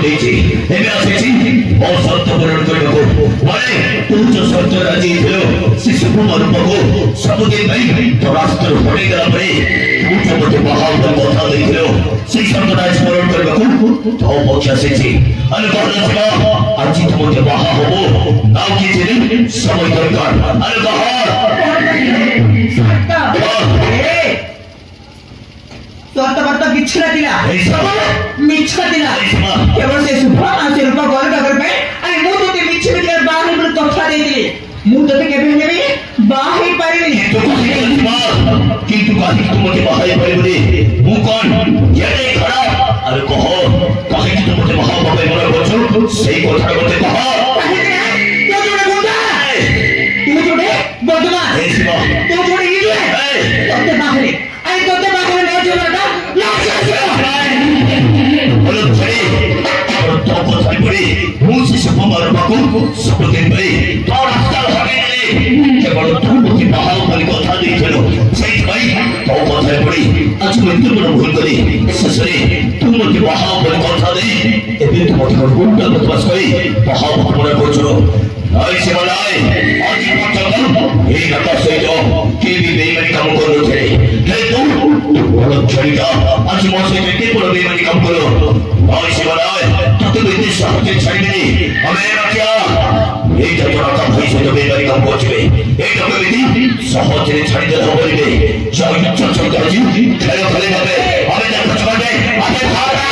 ହେଇଛି ଏବେ ଆସିଛି ମୋ ସର୍ତ୍ତ ପୂରଣ କରିବାକୁ ମାନେ ତୁ ଯୋଉ ସର୍ତ୍ତ ରାଜି ଥିଲୁ ସେ ଶୁଭମ ରୂପକୁ ସବୁଦିନ ପାଇଁ ତୋ ରାସ୍ତାରୁ ହଟେଇଦେଲା ପରେ ତୁ ଯୋଉ ମୋତେ ବାହା ହେବା କଥା ଦେଇଥିଲୁ ସେଇ ସର୍ତ୍ତଟା ସ୍ମରଣ କରିବାକୁ ତୋ ପକ୍ଷେ ଆସିଛି ଆରେ କହନା ଶିବା ଆଜି ତୁ ମୋତେ ବାହା ହବ ଆଉ କିଛି ସମୟ ଦରକାର ଆରେ କହ ସତ ମିଛ ଥିଲା କେବଳ ସେ ଶୁଭ ସେ ରୂପ ଘର କାଗର ପାଇଁ ଆରେ ମୁଁ ତୋତେ ମିଛ ବାହା ହେବି କଥା ଦେଇଥିଲି ମୁଁ ତୋତେ କେବେ ହେଲେ ବାହା ହେଇପାରିବିନି କିନ୍ତୁ କାହିଁକି ତୁ ମୋତେ ବାହା ହେଇପାରିବୁନି ମୁଁ କଣ ଆରେ କହ କାହିଁକି ତୁ ମୋତେ ବାହା ହେବା ପାଇଁ ମନେ କରୁଛୁ ସେଇ କଥାଟା ମୋତେ କହ ସବୁଦିନ ପାଇଁ ତୋ ରାସ୍ତାରୁ ହଟେଇଦେଲି କେବଳ ତୁ ମୋତେ ବାହା ଉପରେ କଥା ଦେଇଥିଲୁ ସେଇଥିପାଇଁ ତୋ କଥାରେ ପଡ଼ି ଆଜି ମୁଁ ଏତେ ବଡ଼ ଭୁଲ କଲି ଶେଷରେ ତୁ ମୋତେ ବାହା ଉପରେ କଥା ଦେଇ ଏବେ ତୁ ମୋତେ ଗୁଣ୍ଡା ବଦମାସ କରି ବାହା ମନେ କରୁଛୁ ନାଇଁ ଶିବ ନାଇଁ ଆଜି ପର୍ଯ୍ୟନ୍ତ ଏଇ ରାତା ସହିତ କିଏ ବି ବେଇମାନି କାମ କରୁନଥିଲେ କିନ୍ତୁ ତୁ ବଡ଼ ଛଡ଼ିଟା ଆଜି ମୋ ସହିତ ଏତେ ବଡ଼ ବେଇମାନି କାମ କଲୁ ନାଇଁ ଶିବ ନାଇଁ ତତେ ବି ଏତେ ସହଜରେ ଛାଡ଼ିବିନି ଆମେ ରଖିବା এইটা জনতা ভাই সହିତ বেমারি কাম করছে এইটা কেমিতি সহজে ছাড়িদেলে হবনি যা ইচ্ছা চলতে আছে খেলে খেলে হবে আমি দেখো চলে আগে ভাড়া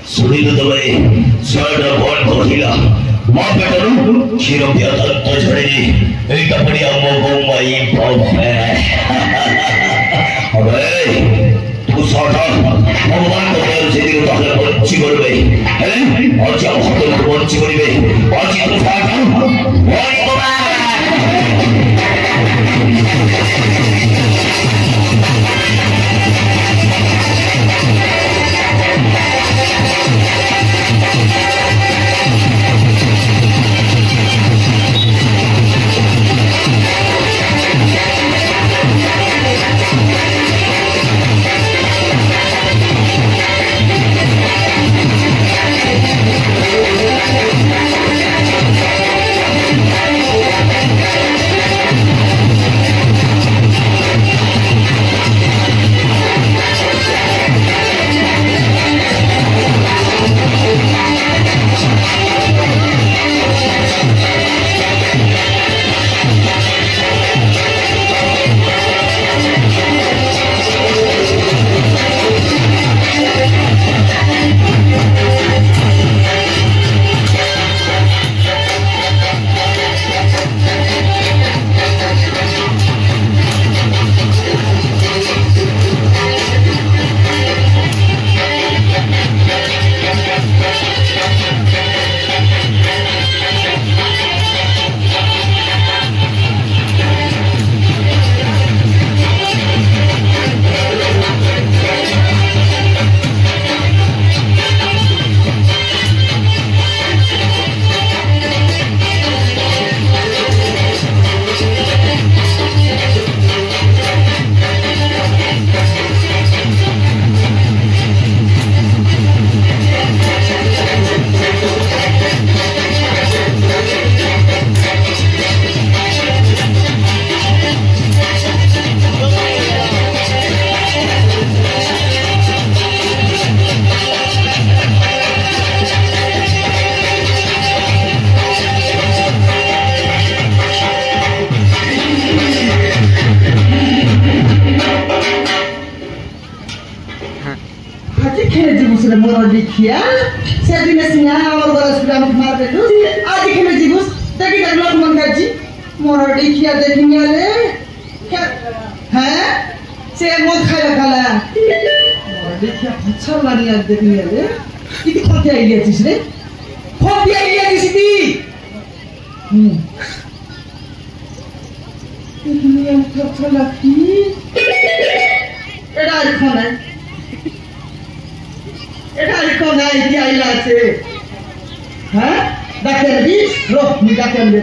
सुनिल तबे साडा बोल कोहिला मा बेटरू क्षीर पिया दत्त झड़ेनी एटा बढ़िया मोगो माई बाप है अबे तू साडा भगवान को तेरे से दियो ताले बच्ची करबे हैं और जाओ हते बच्ची करबे आज तू साडा ओए बाबा मोर देखिया से दिन सिंहा हमर बरस पूरा मार देलु आज खेले जीबुस देखि देख लोग मन गाजी मोर देखिया देखियाले हैं से मोर खाइला खाला मोर देखिया अच्छा मारी आज देखियाले किती खोटे आइया छिस रे खोटे आइया छिस ती देखिया अच्छा लगती एडा खाना এটা রিকো নাই কি আইলা আছে হ্যাঁ ডাক্তার দি রো নি ডাক্তার দে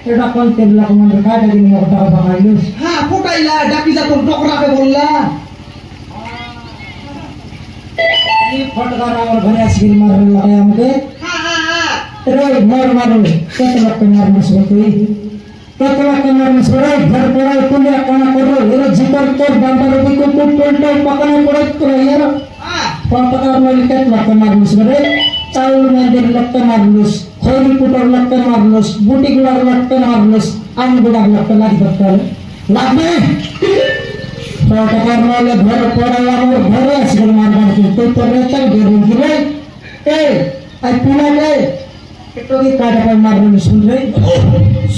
এটা কোন তেবলা কমান্ডার কাটা দিন মো টাকা বানাইলুস হ্যাঁ ফটাইলা ডাকি যা কোন টকরাকে বললা এই ফটকার আমার ঘরে আসিল মারল লাগে আমাকে হ্যাঁ হ্যাঁ রে মার মারল কত লাখ মার মসবে তুই কত লাখ মার মসবে ঘর পড়াই কোন কানা করো এর জীবন তোর বান্দার দিকে কোন টোলটাই পাকানো পড়ে তো এর ফটকার মার কত লাখ মার মসবে চাউল মেদের লাখ মারলুস খৈরি পুটার লাখ মারলুস বুটি গুলার লাখ মারলুস আমগুলার লাখ লাগি করতে লাগবে ফটকার মারলে ঘর পড়াই আমার ঘরে আসিল মারবার তুই তো রেচাল বেরিয়ে দিবে এই আই পুনালে একটু কি কাটা পাই মারবি শুনলে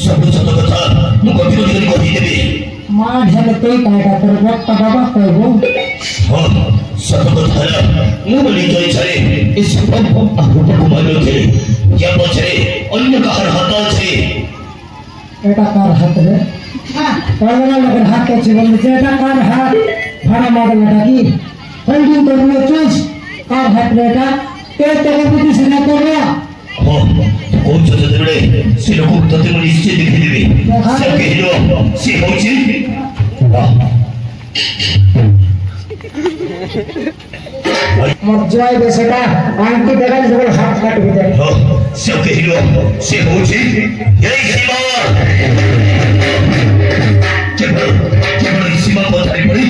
সব সত্য কথা মু কবি কবি দেবে মা ঝালে তুই কাটা তোর বক্তা বাবা কইব সত্য কথা মু বলি জয় ছাড়ে এই সব আগুন মারলো কে ইয়া বছরে অন্য কার হাত আছে এটা কার হাত রে হ্যাঁ পরমানা লোকের হাত আছে বলছে এটা কার হাত ভাড়া মডেল এটা কি হোল্ডিং করলে চুজ কার হাত রে এটা কে তোকে বুঝিস না তোরা কোন ছোট দেবে সে লোক তোতে মনে নিশ্চয় দেখে দেবে সে কহিল সে হচ্ছে মোর জয় দেশটা আংটি দেখাই সকল হাত কাটবি দেখ সে কহিল সে হচ্ছে এই শিবা কেবল কেবল সীমা কথাই পড়ি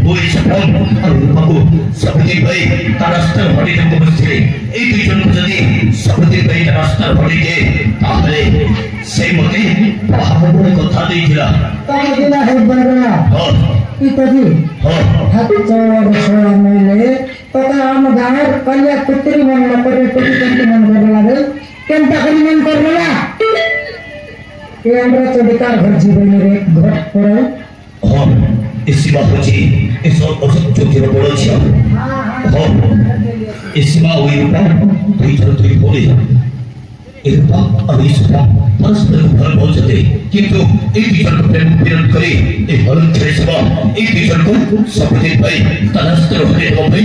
ওই সপন আর রূপাকু সবজি ভাই তার রাস্তার হরি রঙ বসছে এই দুইজন যদি সবজি ভাই তার রাস্তার হরিকে তাহলে সেই মতে ভাবনা কথা দিয়েছিলা তাহলে কিনা হেববে না ইত্যাদি হাত চাওয়ার সরা মিলে তথা আম গাঁয়ের কলিয়া পুত্রী মন করে প্রতিপন্থী মন করে লাগে কেনটা করি মন করবে না এ আমরা চলিকার ঘর জীবনের এক ঘর পড়ে ইসিমা হচ্ছে এসব অসত্য করে পড়েছে ইসিমা ওই রূপা দুই বলে এরূপা আর ইসুপা পরস্পর ভালো বলতে কিন্তু এই দুইজনকে প্রেম প্রেরণ করে এই হরণ ছেড়েছিলাম এই দুইজনকে সবদিন ভাই তারাস্ত্র হয়ে ভাই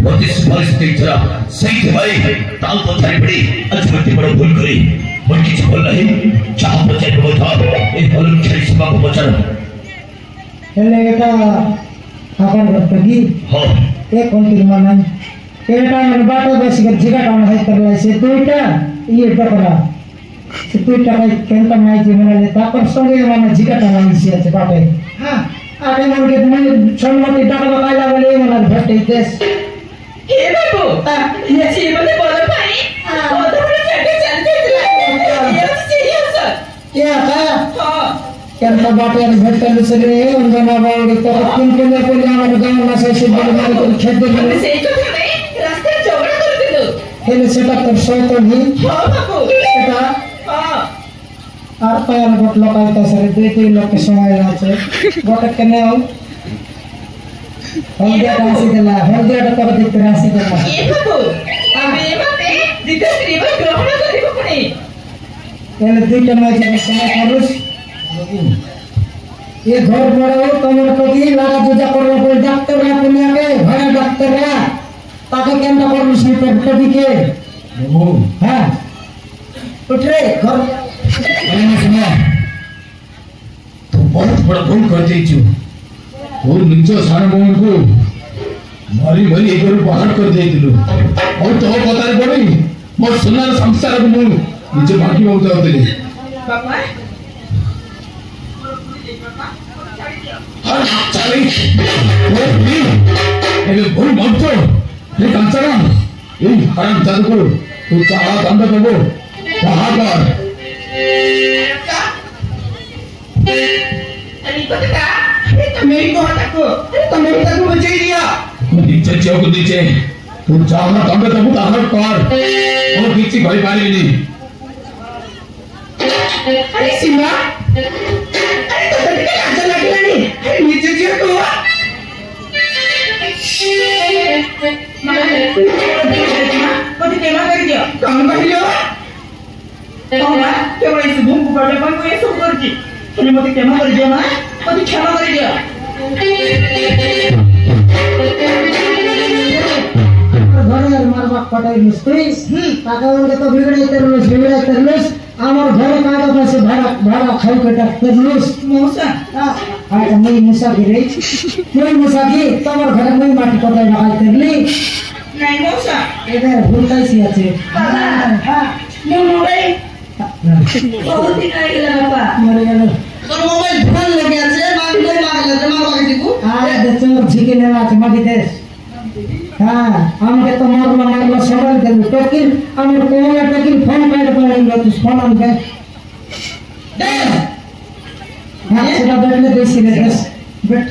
অতি সুপারিশ ছাড়া সেই ভাই তাল কথায় পড়ে আজ মধ্যে বড় ভুল করে মন কিছু বল নাই চাহ বচাই কথা এই হরণ ছেড়েছিলাম বচানো হেলে এটা আবার করতে কি হ্যাঁ এ কোন তীরমান নাই এটা আমার বাটো বেশি করে জিগা কাম হয় করলে সে দুইটা ইয়ে টাকা সে দুইটা ভাই কেনটা নাই যে মানে তারপর সঙ্গে মানে জিগা টাকা নিছে আছে বাপে হ্যাঁ আগে মনে তুমি সম্মতি টাকা কাইলা বলে মানে ভেটে দেশ এ বাবু ইয়ে জীবনে বড় ভাই কত বড় ফেটে চলতে দিলা ইয়ে সিরিয়াস কে কা হ্যাঁ কেনটা বাপে আর ভেটে লুসরে অঞ্জনা বাউড়ি তো তিন কোলে কোলে আমার গাঁও না সেই বড় মানে খেতে দিলে সেই কথা নেই রাস্তায় ঝগড়া করে দিল হেলে সেটা তোর শয়তানি হ্যাঁ বাবু এটা হ্যাঁ আর পায়ার গোট লগাইতে স্যার দুই লোকের সময় আছে গোটা কেনেও হলদিয়া রাশি দিলা হলদিয়াটা তোর দিতে রাশি দিলা এ বাবু আমি এবারে দ্বিতীয় স্ত্রীবার গ্রহণ করিব কোনে এলে দুইটা মাঝে সময় করুস এ ঘর বড় তোমার প্রতি লাগা পূজা করবো বলে ডাক্তাররা পুনিয়াকে ঘরে ডাক্তাররা তাকে কেন্দ্র করবো সেই পেটকে হ্যাঁ उठ रे घर सुनो तो बहुत बड़ा भूल कर देचु वो निज सारा मोहन को मरी मरी एक बाहर कर देइलु और तो बतार पड़ी मो सुनार संसार को मु निज बाकी बहुत होतली बाबा हर चली वो भी ये भूल मत तो ये कंचना ये हराम जादू को तू चाहा दंड देबो कहां पर अरे बता तो मेरी को बचाई दिया नीचे चौक नीचे तू चाहा दंड देबो कहां पर वो किसी भाई पारी नहीं अरे सिम्बा अरे तो तड़के आजा लगला नहीं अरे नीचे जियो तो कति केमा गरिदियो कम कहिलो तोला केवल इस भूम को बड़े पर कोई सब करछि तने मते केमा गरिदियो ना कति क्षमा गरिदियो घरे मारवा पटाई मिस्त्री काका उनके तो बिगड़े तरलस আমার ঘরে কাকা পাশে ভাড়া খাই কটা করলস मौसा আর মই মুসাফি রে মই মুসাফি তোমার ঘরে মই মাটি কটাই লাগাই করলি नहीं मौसा এদের ভুলটাইছি আছে हां नो नो रे बहुत दिन आ गया बाबा মরে গেল তোর মোবাইল ফোন লেগে আছে মাগলে মাগলে দিবু আরে দেখো ঝিকে নেওয়া আছে মাটি দেশ হ্যাঁ আমাকে তো মারলো সবাই দেব টোকিল আমার কোলা টোকিল ফোন করে পড়াইলো তুই ফোন আমাকে দে হ্যাঁ সেটা দেখলে বেশি রে বেট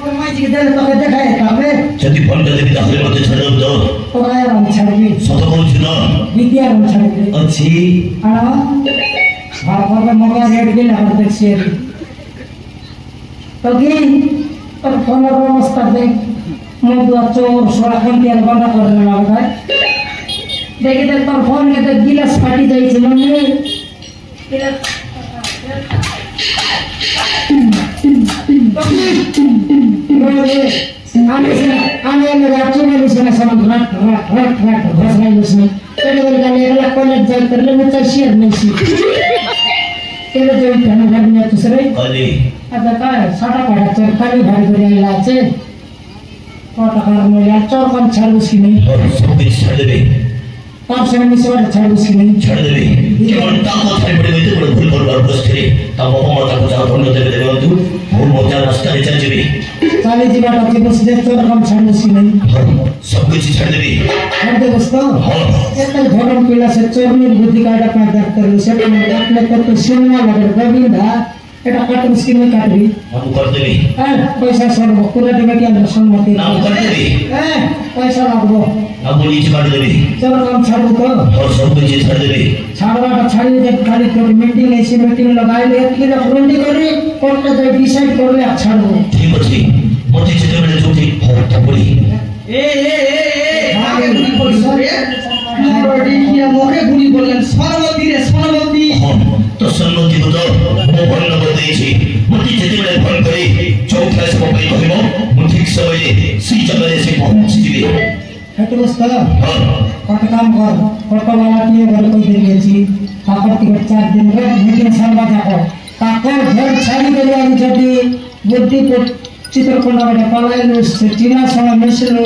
और मैं जी दे तो देखाए काबे যদি ফোন করতে তাহলে মতে ছাড়ো তো तो आया हम छाड़बी সত বলছি না विद्या हम छाड़बी আছি आना बार बार मगा रेड के ना देख से तो की और फोन और अवस्था दे मैं तो चोर सोरा कर दिया बंद कर देना है देखिए तो पर फोन के तो गिलास फाटी जाई छे मम्मी गिलास आने में रातू में इसमें सामान रट घस नहीं उसमें तेरे को निकाले अगला कॉलेज जाए कर ले मुझे शेयर नहीं सी तेरे जो खाना घर में दूसरे কালি आता का साटा पड़ा चोर खाली भारी করে আইলাছে কত কার में यार चोर कौन छाड़ उसकी नहीं সব কিছু ছেড়ে দেবে पांच सौ में से छाड़ उसकी नहीं ছেড়ে দেবে কেবল তা কথাই পড়ে গেছে বড় ভুল করবার বসছে তা বাবা মাতা को যা বন্ধ দেবে দেবে বন্ধু ভুল মজা রাস্তায় চলে যাবে साली जी बात के बस दे चोर कौन छाड़ उसकी नहीं সব কিছু ছেড়ে দেবে हर दे दोस्तों হ্যাঁ एक घरम पीला से चोरनी बुद्धि काटा पा डॉक्टर से अपने को तो सिनेमा लगे गोविंदा এটা কাট মুশকিল में काट भी নাম করে দেবে पैसा सब पूरा देवे के अंदर सम्मति নাম করে দেবে पैसा लागबो না বলি কিছু কাটে দেবে चोर काम छाड़ू तो সব কিছু ছেড়ে দেবে छाड़वा छाड़ी दे खाली तो मीटिंग ऐसी मीटिंग लगाई ले कि रखरोंडी करी कोर्ट में डिसाइड कर ले छाड़ू ঠিক আছে মতে যেতে বলে যদি হত্যা করি ए आगे गुली पड़िस रे मोरडी किया मोके गुली बोललेन सरवती रे सरवती তো সন্নতি হতো ও ভয় নগর দিয়েছি মতে যেতে বলে ভয় করে চৌকা সব পাই কহিব মু ঠিক সময়ে সেই জায়গায় এসে পৌঁছে দিবে हेतु दोस्त হ্যাঁ कट काम कर फोटो वाला के घर कोई दे दिएছি ताकर टिकट 4 दिन रे मीटिंग सरवा जाको ताकर घर छाड़ी के लिए যদি बुद्धि को चित्रकोंडा में पलायलो चिना समय मिसलो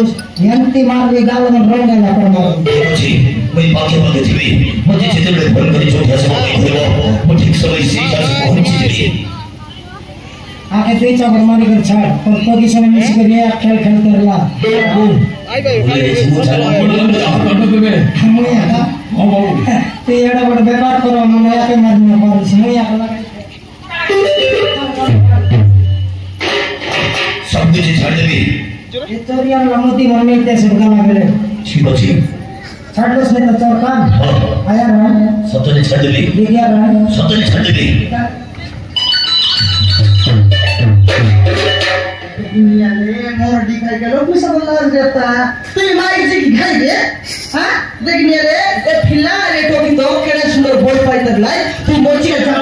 यंती मारवी गाल में रंग गया पर मारो ঠিক আছে ওই পাখি পাখি দিবি মতে যেতে বলে ভয় করে চৌকা সব পাই কহিব মু ঠিক সময়ে সেই জায়গায় পৌঁছে দিবে आगे दे चावर मारी कर छाड़ और पोजीशन में मिस कर गया खेल खेल कर ला हम या ते एड़ा बड़ व्यापार करो हम नया के मरने पर समय या সব কিছু ছেড়ে দেবে ये चोरिया लमोती मरने ते से गला गेले ঠিক আছে छाड़ दो से तो चोर का হ্যাঁ आया रहा সত্যি ছেড়ে দেবে दिखया रहा সত্যি ছেড়ে দেবে दुनिया रे मोरडी खाई गेलो पैसा बोला देता तू माइक जी खाई दे हां देख मेरे ए फिल्ला रे टोकी तो केड़ा सुंदर बोल पाई तक लाई तू मोची का